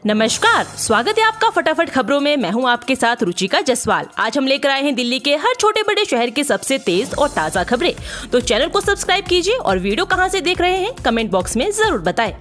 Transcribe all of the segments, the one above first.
नमस्कार, स्वागत है आपका फटाफट खबरों में। मैं हूं आपके साथ रुचिका जसवाल। आज हम लेकर आए हैं दिल्ली के हर छोटे बड़े शहर के सबसे तेज और ताज़ा खबरें। तो चैनल को सब्सक्राइब कीजिए और वीडियो कहां से देख रहे हैं कमेंट बॉक्स में जरूर बताएं।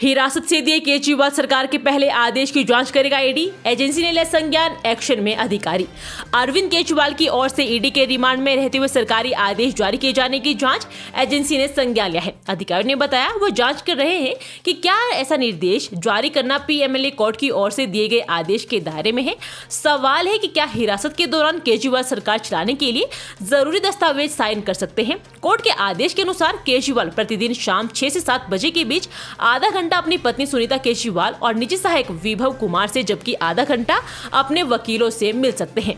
हिरासत से दिए केजरीवाल सरकार के पहले आदेश की जांच करेगा ईडी। एजेंसी ने लिया संज्ञान, एक्शन में अधिकारी। अरविंद केजरीवाल की ओर से ईडी के रिमांड में रहते हुए सरकारी आदेश जारी किए जाने की जांच एजेंसी ने संज्ञान लिया है। अधिकारी ने बताया वो जांच कर रहे हैं कि क्या ऐसा निर्देश जारी करना पीएमएलए कोर्ट की ओर से दिए गए आदेश के दायरे में है। सवाल है कि क्या हिरासत के दौरान केजरीवाल सरकार चलाने के लिए जरूरी दस्तावेज साइन कर सकते हैं। कोर्ट के आदेश के अनुसार केजरीवाल प्रतिदिन शाम 6 से 7 बजे के बीच आधा घंटा अपनी पत्नी सुनीता केजरीवाल और निजी सहायक विभव कुमार से, जबकि आधा घंटा अपने वकीलों से मिल सकते हैं।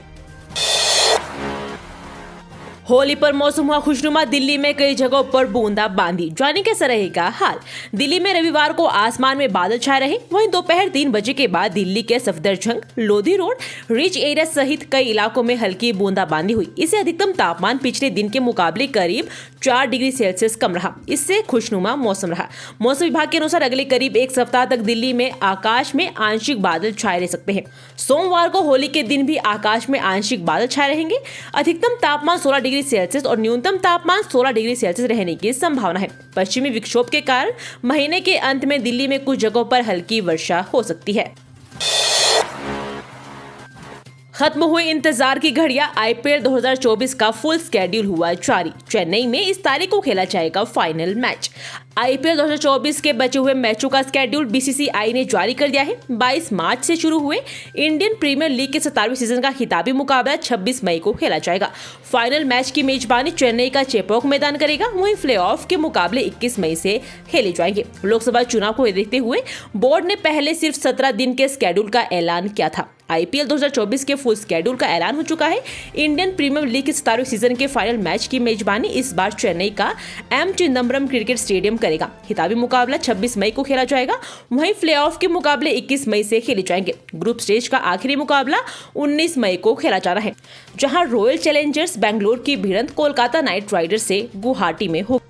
होली पर मौसम हुआ खुशनुमा। दिल्ली में कई जगहों पर बूंदाबांदी। जाने कैसा रहेगा हाल। दिल्ली में रविवार को आसमान में बादल छाए रहे। वहीं दोपहर 3 बजे के बाद दिल्ली के Safdarjung, Lodhi road, rich area सहित कई इलाकों में हल्की बूंदाबांदी हुई। इससे अधिकतम तापमान पिछले दिन के मुकाबले करीब 4 डिग्री सेल्सियस कम रहा। इससे खुशनुमा मौसम रहा। मौसम विभाग के अनुसार अगले करीब एक सप्ताह तक दिल्ली में आकाश में आंशिक बादल छाए रह सकते हैं। सोमवार को होली के दिन भी आकाश में आंशिक बादल छाए रहेंगे। अधिकतम तापमान 16 डिग्री सेल्सियस और न्यूनतम तापमान 16 डिग्री सेल्सियस रहने की संभावना है। पश्चिमी विक्षोभ के कारण महीने के अंत में दिल्ली में कुछ जगहों पर हल्की वर्षा हो सकती है। खत्म हुई इंतजार की घड़ियां। आईपीएल 2024 का फुल स्केड्यूल हुआ जारी। चेन्नई में इस तारीख को खेला जाएगा फाइनल मैच। आईपीएल 2024 के बचे हुए मैचों का स्केड्यूल बीसीसीआई ने जारी कर दिया है। 22 मार्च से शुरू हुए इंडियन प्रीमियर लीग के 17वें सीजन का खिताबी मुकाबला 26 मई को खेला जाएगा। फाइनल मैच की मेजबानी चेन्नई का चेपॉक मैदान करेगा। वहीं प्लेऑफ के मुकाबले 21 मई से खेले जाएंगे। लोकसभा चुनाव को देखते हुए बोर्ड ने पहले सिर्फ 17 दिन के स्केड्यूल का ऐलान किया था। आईपीएल 2024 के फुल स्केड्यूल का ऐलान हो चुका है। इंडियन प्रीमियर लीग के 17वें सीजन के फाइनल मैच की मेजबानी इस बार चेन्नई का एम चिदम्बरम क्रिकेट स्टेडियम करेगा। खिताबी मुकाबला 26 मई को खेला जाएगा। वहीं प्लेऑफ के मुकाबले 21 मई से खेले जाएंगे। ग्रुप स्टेज का आखिरी मुकाबला 19 मई को खेला जा रहा है, जहां रॉयल चैलेंजर्स बेंगलोर की भिड़ंत कोलकाता नाइट राइडर्स से गुवाहाटी में होगी।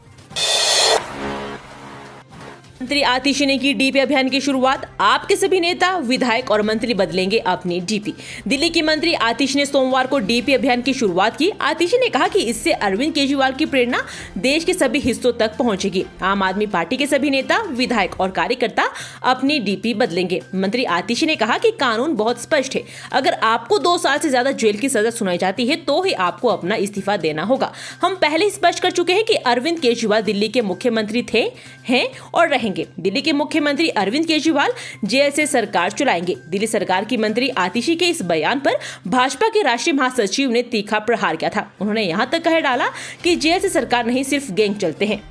मंत्री आतिशी ने की डीपी अभियान की शुरुआत। आपके सभी नेता, विधायक और मंत्री बदलेंगे अपनी डीपी। दिल्ली की मंत्री आतिशी ने सोमवार को डीपी अभियान की शुरुआत की। आतिशी ने कहा कि इससे अरविंद केजरीवाल की प्रेरणा देश के सभी हिस्सों तक पहुंचेगी। आम आदमी पार्टी के सभी नेता, विधायक और कार्यकर्ता अपनी डीपी बदलेंगे। मंत्री आतिशी ने कहा कि कानून बहुत स्पष्ट है। अगर आपको 2 साल से ज्यादा जेल की सजा सुनाई जाती है तो ही आपको अपना इस्तीफा देना होगा। हम पहले स्पष्ट कर चुके हैं कि अरविंद केजरीवाल दिल्ली के मुख्यमंत्री थे, हैं और रहेंगे। दिल्ली के मुख्यमंत्री अरविंद केजरीवाल जेल से सरकार चलाएंगे। दिल्ली सरकार की मंत्री आतिशी के इस बयान पर भाजपा के राष्ट्रीय महासचिव ने तीखा प्रहार किया था। उन्होंने यहां तक कह डाला कि जेल से सरकार नहीं, सिर्फ गैंग चलते हैं।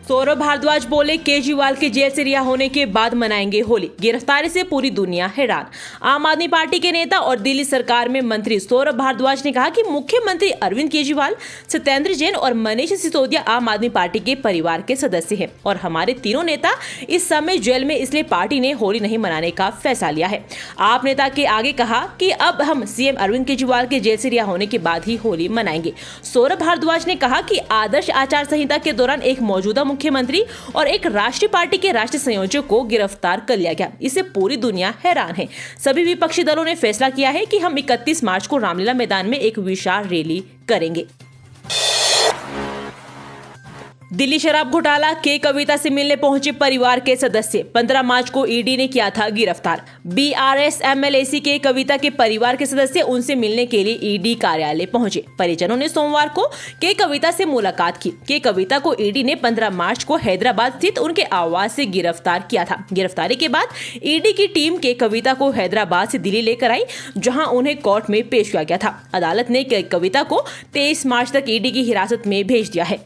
सौरभ भारद्वाज बोले, केजरीवाल के जेल से रिहा होने के बाद मनाएंगे होली। गिरफ्तारी से पूरी दुनिया हैरान। आम आदमी पार्टी के नेता और दिल्ली सरकार में मंत्री सौरभ भारद्वाज ने कहा कि मुख्यमंत्री अरविंद केजरीवाल, सत्येंद्र जैन और मनीष सिसोदिया आम आदमी पार्टी के परिवार के सदस्य हैं और हमारे तीनों नेता इस समय जेल में, इसलिए पार्टी ने होली नहीं मनाने का फैसला लिया है। आप नेता के आगे कहा कि अब हम सीएम अरविंद केजरीवाल के जेल से रिहा होने के बाद ही होली मनाएंगे। सौरभ भारद्वाज ने कहा कि आदर्श आचार संहिता के दौरान एक मौजूदा मुख्यमंत्री और एक राष्ट्रीय पार्टी के राष्ट्रीय संयोजक को गिरफ्तार कर लिया गया। इससे पूरी दुनिया हैरान है। सभी विपक्षी दलों ने फैसला किया है कि हम 31 मार्च को रामलीला मैदान में एक विशाल रैली करेंगे। दिल्ली शराब घोटाला के कविता से मिलने पहुंचे परिवार के सदस्य। 15 मार्च को ईडी ने किया था गिरफ्तार। बीआरएस एमएलएसी के कविता के परिवार के सदस्य उनसे मिलने के लिए ईडी कार्यालय पहुंचे। परिजनों ने सोमवार को के कविता से मुलाकात की। के कविता को ईडी ने 15 मार्च को हैदराबाद स्थित उनके आवास से गिरफ्तार किया था। गिरफ्तारी के बाद ईडी की टीम के कविता को हैदराबाद से दिल्ली लेकर आई, जहां उन्हें कोर्ट में पेश किया गया था। अदालत ने के कविता को 23 मार्च तक ईडी की हिरासत में भेज दिया है।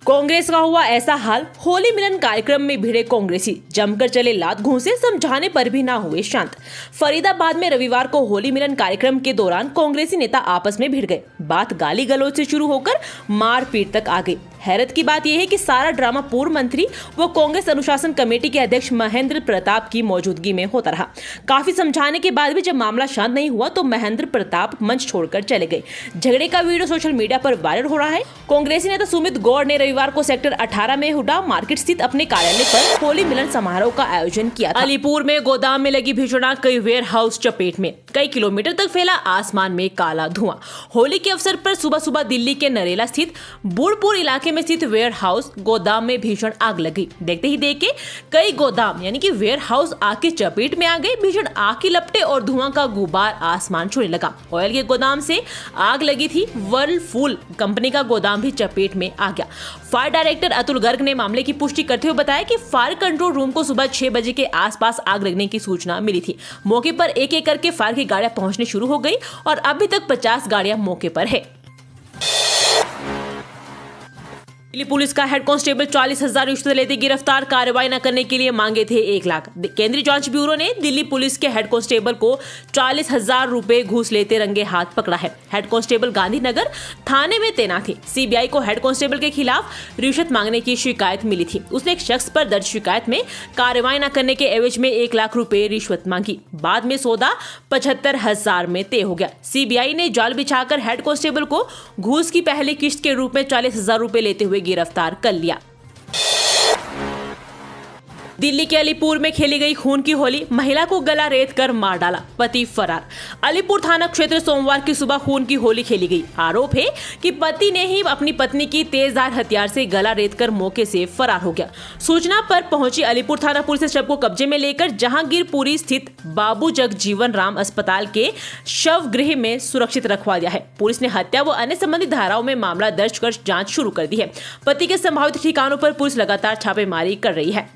कांग्रेस का हुआ ऐसा हाल, होली मिलन कार्यक्रम में भिड़े कांग्रेसी जमकर चले लात घूंसे, समझाने पर भी ना हुए शांत। फरीदाबाद में रविवार को होली मिलन कार्यक्रम के दौरान कांग्रेसी नेता आपस में भिड़ गए। बात गाली गलौज से शुरू होकर मारपीट तक आ गई। हैरत की बात यह है कि सारा ड्रामा पूर्व मंत्री व कांग्रेस अनुशासन कमेटी के अध्यक्ष महेंद्र प्रताप की मौजूदगी में होता रहा। काफी समझाने के बाद भी जब मामला शांत नहीं हुआ तो महेंद्र प्रताप मंच छोड़कर चले गए। झगड़े का वीडियो सोशल मीडिया पर वायरल हो रहा है। कांग्रेसी नेता सुमित गौड़ ने रविवार को सेक्टर 18 में हुडा मार्केट स्थित अपने कार्यालय पर होली मिलन समारोह का आयोजन किया था। अलीपुर में गोदाम में लगी भीषण आग, कई वेयर हाउस चपेट में, कई किलोमीटर तक फैला आसमान में काला धुआं। होली के अवसर पर सुबह सुबह दिल्ली के नरेला स्थित बुरपुर इलाके में स्थित वेयर हाउस गोदाम में भीषण आग लगी। देखते ही देखे कई गोदाम यानी कि वेयर हाउस आग की चपेट में आ गए। भीषण आग की लपटें और धुआं का गुबार आसमान छूने लगा। ऑयल के गोदाम से आग लगी थी। वर्लपूल कंपनी का गोदाम भी चपेट में आ गया। फायर डायरेक्टर अतुल गर्ग ने मामले की पुष्टि करते हुए बताया कि फायर कंट्रोल रूम को सुबह 6 बजे के आसपास आग लगने की सूचना मिली थी। मौके पर एक एक करके फायर की गाड़ियां पहुंचनी शुरू हो गई और अभी तक 50 गाड़ियां मौके पर है। दिल्ली पुलिस का हेड कांस्टेबल 40,000 रिश्वत लेते गिरफ्तार, कार्रवाई न करने के लिए मांगे थे 1 लाख। केंद्रीय जांच ब्यूरो ने दिल्ली पुलिस के हेड कांस्टेबल को 40,000 रुपए घूस लेते रंगे हाथ पकड़ा है। हेड कांस्टेबल गांधीनगर थाने में तैनात थी। सीबीआई को हेड कांस्टेबल के खिलाफ रिश्वत मांगने की शिकायत मिली थी। उसने एक शख्स पर दर्ज शिकायत में कार्रवाई न करने के एवज में 1 लाख रुपए रिश्वत मांगी। बाद में सौदा 75,000 में तय हो गया। सीबीआई ने जाल बिछाकर हेड कांस्टेबल को घूस की पहली किस्त के रूप में 40,000 रुपए लेते हुए गिरफ्तार कर लिया। दिल्ली के अलीपुर में खेली गई खून की होली, महिला को गला रेत कर मार डाला, पति फरार। अलीपुर थाना क्षेत्र सोमवार की सुबह खून की होली खेली गई। आरोप है कि पति ने ही अपनी पत्नी की तेजधार हथियार से गला रेत कर मौके से फरार हो गया। सूचना पर पहुंची अलीपुर थाना पुलिस ने शव को कब्जे में लेकर जहांगीरपुरी स्थित बाबू जगजीवन राम अस्पताल के शव गृह में सुरक्षित रखवा दिया है। पुलिस ने हत्या व अन्य संबंधित धाराओं में मामला दर्ज कर जाँच शुरू कर दी है। पति के संभावित ठिकानों पर पुलिस लगातार छापेमारी कर रही है।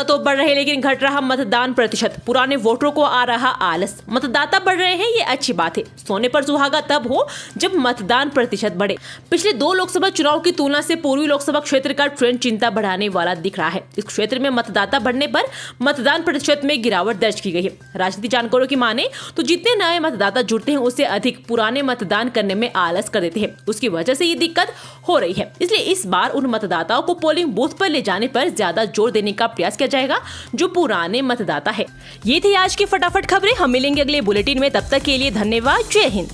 तो बढ़ रहे लेकिन घट रहा मतदान प्रतिशत, पुराने वोटरों को आ रहा आलस। मतदाता बढ़ रहे हैं, ये अच्छी बात है। सोने पर सुहागा तब हो जब मतदान प्रतिशत बढ़े। पिछले 2 लोकसभा चुनाव की तुलना से पूर्वी लोकसभा क्षेत्र का ट्रेंड चिंता बढ़ाने वाला दिख रहा है। इस क्षेत्र में मतदाता बढ़ने पर मतदान प्रतिशत में गिरावट दर्ज की गई है। राजनीतिक जानकारों की माने तो जितने नए मतदाता जुड़ते हैं उससे अधिक पुराने मतदान करने में आलस कर देते हैं। उसकी वजह से ये दिक्कत हो रही है। इसलिए इस बार उन मतदाताओं को पोलिंग बूथ पर ले जाने पर ज्यादा जोर देने का प्रयास किया जाएगा जो पुराने मतदाता है। ये थी आज की फटाफट खबरें। हम मिलेंगे अगले बुलेटिन में, तब तक के लिए धन्यवाद। जय हिंद।